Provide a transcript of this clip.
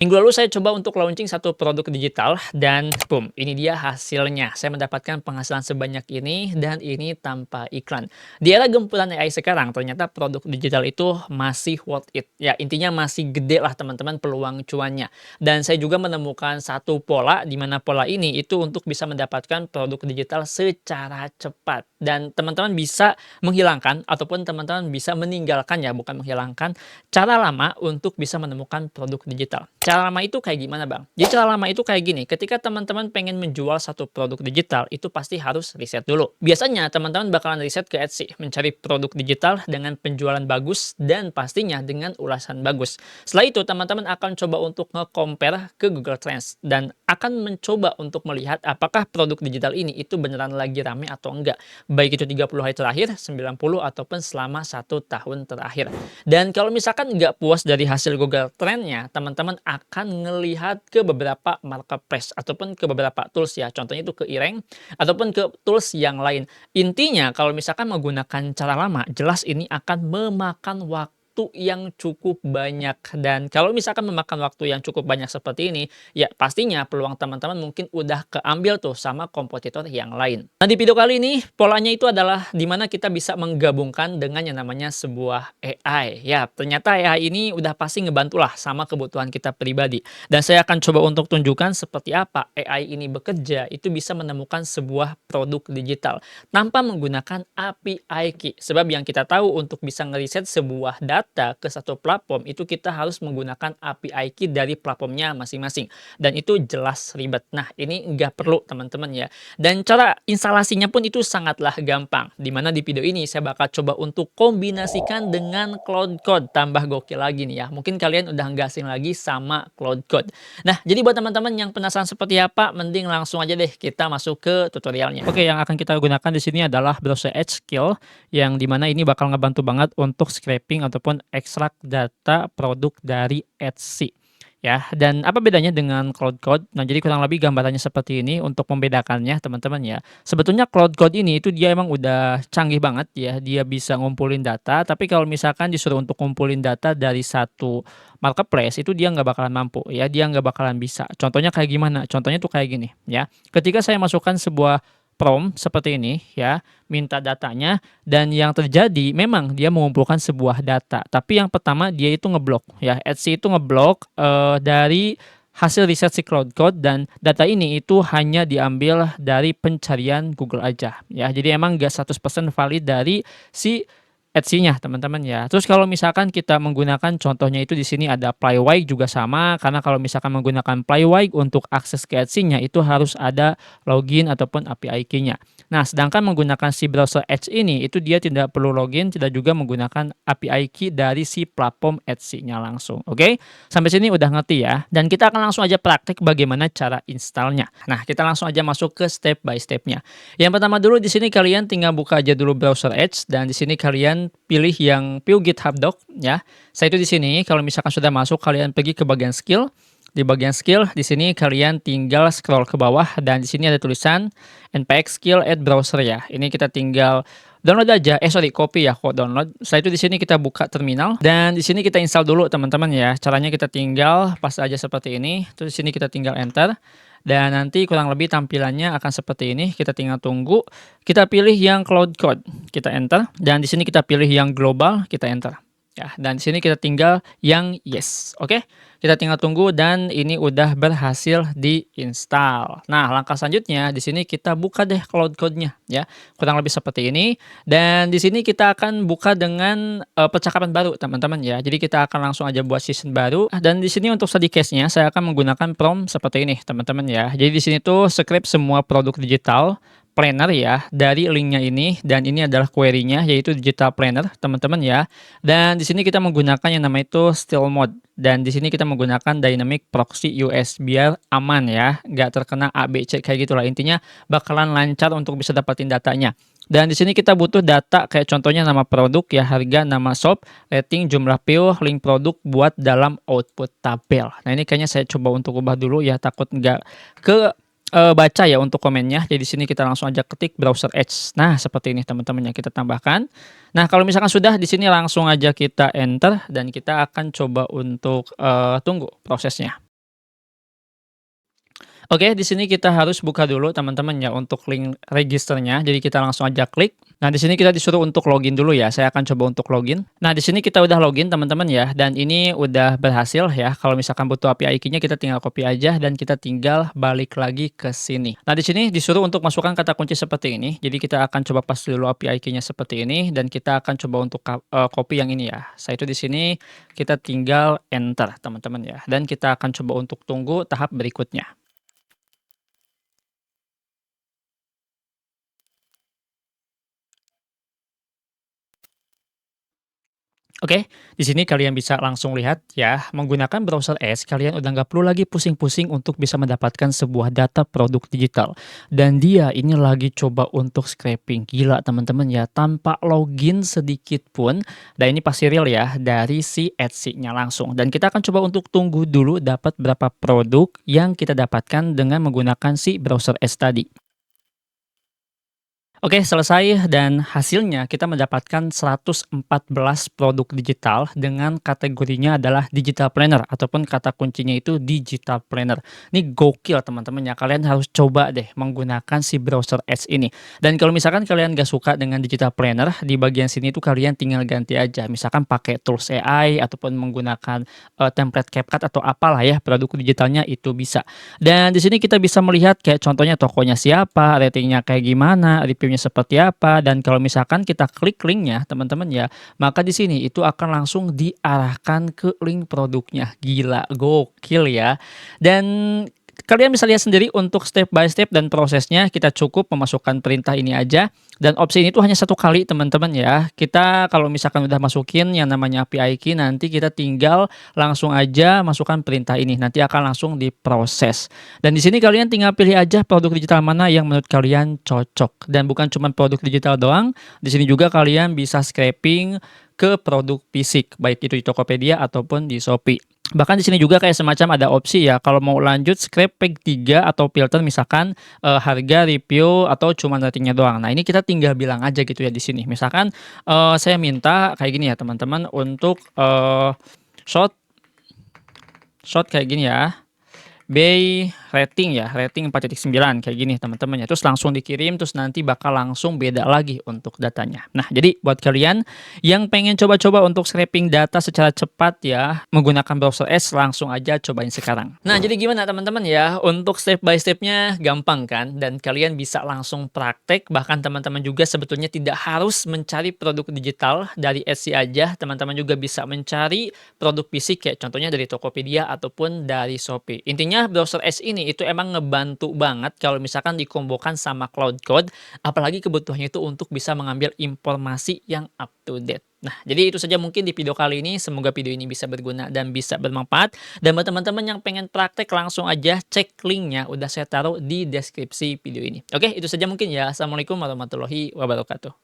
Minggu lalu saya coba untuk launching satu produk digital dan boom, ini dia hasilnya. Saya mendapatkan penghasilan sebanyak ini dan ini tanpa iklan. Di era gempuran AI sekarang, ternyata produk digital itu masih worth it. Ya, intinya masih gede lah teman-teman peluang cuannya. Dan saya juga menemukan satu pola di mana pola ini itu untuk bisa mendapatkan produk digital secara cepat. Dan teman-teman bisa menghilangkan ataupun teman-teman bisa meninggalkan ya, bukan menghilangkan cara lama untuk bisa menemukan produk digital. Cara lama itu kayak gimana, Bang? Jadi cara lama itu kayak gini, ketika teman-teman pengen menjual satu produk digital, itu pasti harus riset dulu. Biasanya teman-teman bakalan riset ke Etsy, mencari produk digital dengan penjualan bagus dan pastinya dengan ulasan bagus. Setelah itu teman-teman akan coba untuk nge-compare ke Google Trends dan akan mencoba untuk melihat apakah produk digital ini itu beneran lagi rame atau enggak. Baik itu 30 hari terakhir, 90 ataupun selama 1 tahun terakhir. Dan kalau misalkan nggak puas dari hasil Google Trend-nya, teman-teman akan ngelihat ke beberapa marketplace ataupun ke beberapa tools ya. Contohnya itu ke e-rank ataupun ke tools yang lain. Intinya kalau misalkan menggunakan cara lama, jelas ini akan memakan waktu yang cukup banyak. Dan kalau misalkan memakan waktu yang cukup banyak seperti ini, ya pastinya peluang teman-teman mungkin udah keambil tuh sama kompetitor yang lain. Nah, di video kali ini polanya itu adalah di mana kita bisa menggabungkan dengan yang namanya sebuah AI. Ya, ternyata AI ini udah pasti ngebantu lah sama kebutuhan kita pribadi. Dan saya akan coba untuk tunjukkan seperti apa AI ini bekerja itu bisa menemukan sebuah produk digital tanpa menggunakan API key. Sebab yang kita tahu untuk bisa ngeriset sebuah data ke satu platform itu kita harus menggunakan API key dari platformnya masing-masing. Dan itu jelas ribet. Nah, ini nggak perlu teman-teman ya. Dan cara instalasinya pun itu sangatlah gampang. Dimana di video ini saya bakal coba untuk kombinasikan dengan Cloud Code. Tambah gokil lagi nih ya. Mungkin kalian udah nggak asing lagi sama Cloud Code. Nah, jadi buat teman-teman yang penasaran seperti apa, mending langsung aja deh kita masuk ke tutorialnya. Oke, yang akan kita gunakan di sini adalah browser Edge Skill, yang dimana ini bakal ngebantu banget untuk scraping ataupun ekstrak data produk dari Etsy. Ya, dan apa bedanya dengan Cloud Code? Nah, jadi kurang lebih gambarannya seperti ini untuk membedakannya teman-teman ya. Sebetulnya Cloud Code ini itu dia emang udah canggih banget ya, dia bisa ngumpulin data, tapi kalau misalkan disuruh untuk ngumpulin data dari satu marketplace itu dia nggak bakalan mampu ya, dia nggak bakalan bisa. Contohnya kayak gimana? Contohnya tuh kayak gini ya. Ketika saya masukkan sebuah prompt seperti ini ya, minta datanya dan yang terjadi memang dia mengumpulkan sebuah data. Tapi yang pertama dia itu ngeblok ya. Etsy itu ngeblok dari hasil riset si Cloud Code dan data ini itu hanya diambil dari pencarian Google aja ya. Jadi emang nggak 100% valid dari si Etsy-nya teman-teman ya. Terus kalau misalkan kita menggunakan contohnya itu di sini ada Playwike juga sama, karena kalau misalkan menggunakan Playwike untuk akses ke Etsy-nya itu harus ada login ataupun API key-nya. Nah, sedangkan menggunakan si browser Edge ini itu dia tidak perlu login, tidak juga menggunakan API key dari si platform Etsy-nya langsung. Oke? Sampai sini udah ngerti ya. Dan kita akan langsung aja praktik bagaimana cara install-nya. Nah, kita langsung aja masuk ke step by step-nya. Yang pertama dulu di sini kalian tinggal buka aja dulu browser Edge dan di sini kalian pilih yang view GitHub Doc ya. Saya itu di sini kalau misalkan sudah masuk kalian pergi ke bagian skill. Di bagian skill di sini kalian tinggal scroll ke bawah dan di sini ada tulisan npx skill add browser ya. Ini kita tinggal download aja. Copy ya kok download. Setelah itu di sini kita buka terminal dan di sini kita install dulu teman-teman ya. Caranya kita tinggal pas aja seperti ini. Terus di sini kita tinggal enter. Dan nanti kurang lebih tampilannya akan seperti ini. Kita tinggal tunggu. Kita pilih yang Cloud Code, kita enter. Dan di sini kita pilih yang global, kita enter. Ya, dan di sini kita tinggal yang yes. Oke, kita tinggal tunggu dan ini udah berhasil diinstal. Nah, langkah selanjutnya di sini kita buka deh Cloud Code-nya ya. Kurang lebih seperti ini. Dan di sini kita akan buka dengan percakapan baru teman-teman ya. Jadi kita akan langsung aja buat session baru. Dan di sini untuk study case-nya saya akan menggunakan prompt seperti ini teman-teman ya. Jadi di sini tuh script semua produk digital planner ya dari linknya ini dan ini adalah query-nya yaitu digital planner teman-teman ya. Dan di sini kita menggunakan yang namanya itu still mode dan di sini kita menggunakan dynamic proxy US biar aman ya, nggak terkena ABC kayak gitulah. Intinya bakalan lancar untuk bisa dapatin datanya. Dan di sini kita butuh data kayak contohnya nama produk ya, harga, nama shop, rating, jumlah view, link produk buat dalam output tabel. Nah, ini kayaknya saya coba untuk ubah dulu ya, takut nggak ke baca ya untuk komennya. Jadi di sini kita langsung aja ketik browser Edge. Nah, seperti ini teman-teman yang kita tambahkan. Nah, kalau misalkan sudah di sini langsung aja kita enter dan kita akan coba untuk tunggu prosesnya. Oke, di sini kita harus buka dulu teman-teman ya untuk link registernya. Jadi kita langsung aja klik. Nah, di sini kita disuruh untuk login dulu ya. Saya akan coba untuk login. Nah, di sini kita udah login teman-teman ya, dan ini udah berhasil ya. Kalau misalkan butuh API key-nya kita tinggal copy aja dan kita tinggal balik lagi ke sini. Nah, di sini disuruh untuk masukkan kata kunci seperti ini. Jadi kita akan coba paste dulu API key-nya seperti ini dan kita akan coba untuk copy yang ini ya. Saya itu di sini kita tinggal enter teman-teman ya. Dan kita akan coba untuk tunggu tahap berikutnya. Oke, di sini kalian bisa langsung lihat ya, menggunakan browser Edge kalian udah nggak perlu lagi pusing-pusing untuk bisa mendapatkan sebuah data produk digital. Dan dia ini lagi coba untuk scraping, gila teman-teman ya, tanpa login sedikit pun. Dan ini pasti real ya, dari si Etsy-nya langsung. Dan kita akan coba untuk tunggu dulu dapat berapa produk yang kita dapatkan dengan menggunakan si browser Edge tadi. Oke, selesai dan hasilnya kita mendapatkan 114 produk digital dengan kategorinya adalah digital planner ataupun kata kuncinya itu digital planner. Ini gokil teman-teman ya, kalian harus coba deh menggunakan si browser Edge ini. Dan kalau misalkan kalian gak suka dengan digital planner, di bagian sini tuh kalian tinggal ganti aja. Misalkan pakai tools AI ataupun menggunakan template CapCut atau apalah ya produk digitalnya itu bisa. Dan di sini kita bisa melihat kayak contohnya tokonya siapa, ratingnya kayak gimana, reviewnya seperti apa, dan kalau misalkan kita klik linknya teman-teman ya, maka di sini itu akan langsung diarahkan ke link produknya. Gila, gokil ya. Dan kalian bisa lihat sendiri untuk step by step dan prosesnya kita cukup memasukkan perintah ini aja. Dan opsi ini tuh hanya satu kali teman-teman ya. Kita kalau misalkan udah masukin yang namanya API key, nanti kita tinggal langsung aja masukkan perintah ini. Nanti akan langsung diproses. Dan di sini kalian tinggal pilih aja produk digital mana yang menurut kalian cocok. Dan bukan cuma produk digital doang, di sini juga kalian bisa scraping ke produk fisik, baik itu di Tokopedia ataupun di Shopee. Bahkan di sini juga kayak semacam ada opsi ya, kalau mau lanjut scrap page 3 atau filter misalkan harga, review, atau cuma ratingnya doang. Nah, ini kita tinggal bilang aja gitu ya di sini. Misalkan saya minta kayak gini ya teman-teman untuk shot shot kayak gini ya. By rating ya, rating 4.9 kayak gini teman-teman ya. Terus langsung dikirim, terus nanti bakal langsung beda lagi untuk datanya. Nah, jadi buat kalian yang pengen coba-coba untuk scraping data secara cepat ya, menggunakan browser Edge, langsung aja cobain sekarang. Nah, jadi gimana teman-teman ya, untuk step by stepnya gampang kan? Dan kalian bisa langsung praktek, bahkan teman-teman juga sebetulnya tidak harus mencari produk digital dari Etsy aja, teman-teman juga bisa mencari produk fisik kayak contohnya dari Tokopedia ataupun dari Shopee. Intinya browser Edge ini itu emang ngebantu banget kalau misalkan dikombokan sama Cloud Code, apalagi kebutuhannya itu untuk bisa mengambil informasi yang up to date. Nah, jadi itu saja mungkin di video kali ini. Semoga video ini bisa berguna dan bisa bermanfaat. Dan buat teman-teman yang pengen praktek, langsung aja cek linknya. Udah saya taruh di deskripsi video ini. Oke, itu saja mungkin ya. Assalamualaikum warahmatullahi wabarakatuh.